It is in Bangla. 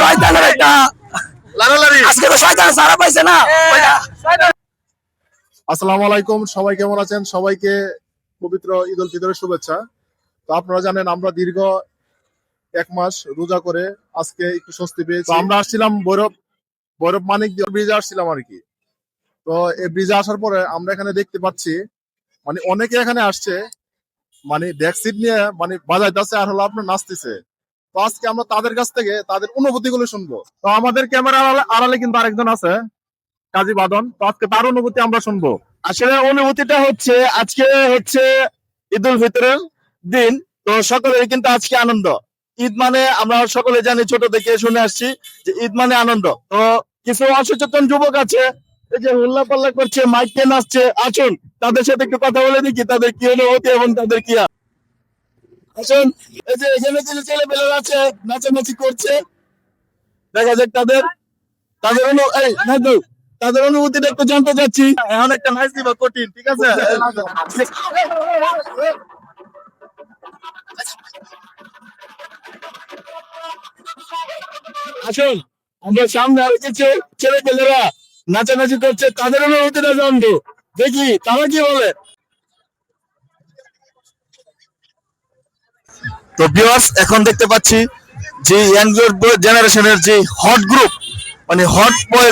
শয়তানের একটা লালালারি। আজকে তো শয়তান সারা পাইছে না। আসসালামু আলাইকুম, সবাই কেমন আছেন? সবাইকে পবিত্র ঈদ উল ফিতরের শুভেচ্ছা। তো আপনারা জানেন আমরা দীর্ঘ 1 মাস রোজা করে আজকে একটু স্বস্তি পেয়েছি। আমরা আসছিলাম ভৈরব মানিক ব্রিজে আসছিলাম আর কি। তো এই ব্রিজে আসার পরে আমরা এখানে দেখতে পাচ্ছি মানে অনেকে এখানে আসছে, মানে ডেক্সিট নিয়ে মানে বাজাইতেছে আর হলো আপনার নাচতেছে। তো আজকে আমরা তাদের কাছ থেকে তাদের অনুভূতি গুলো শুনবো। তো আমাদের ক্যামেরা আড়ালে কিন্তু আরেকজন আছে, কাজী বাদন। তো আজকে তার অনুভূতি আমরা শুনবো। আসলে অনুভূতিটা হচ্ছে আজকে হচ্ছে ঈদ উল ফিতরের দিন। তো সকলের কিন্তু আজকে আনন্দ। ঈদ মানে আমরা সকলে জানি, ছোট থেকে শুনে আসছি যে ঈদ মানে আনন্দ। তো কিছু অসচেতন যুবক আছে, এই যে হুল্লা পাল্লা করছে, মাইকে নাচছে। আসুন তাদের সাথে একটু কথা বলে দেখি তাদের কি অনুভূতি এবং তাদের কি। আসুন, এই যে এখানে যে ছেলেপেলেরা আছে নাচানাচি করছে, দেখা যাক তাদের তাদের তাদের অনুভূতিটা একটু জানতে চাচ্ছি। এখন একটা নাচ দিবা কঠিন, ঠিক আছে? আসুন, আমরা সামনে আরো কিছু ছেলে পেলেরা নাচানাচি করছে, তাদের অনুভূতিটা জানবো, দেখি তারা কি বলে। তো ভিউয়ার্স, এখন দেখতে পাচ্ছি যে ইয়াং জেনারেশনের যে হট গ্রুপ, মানে হট বয়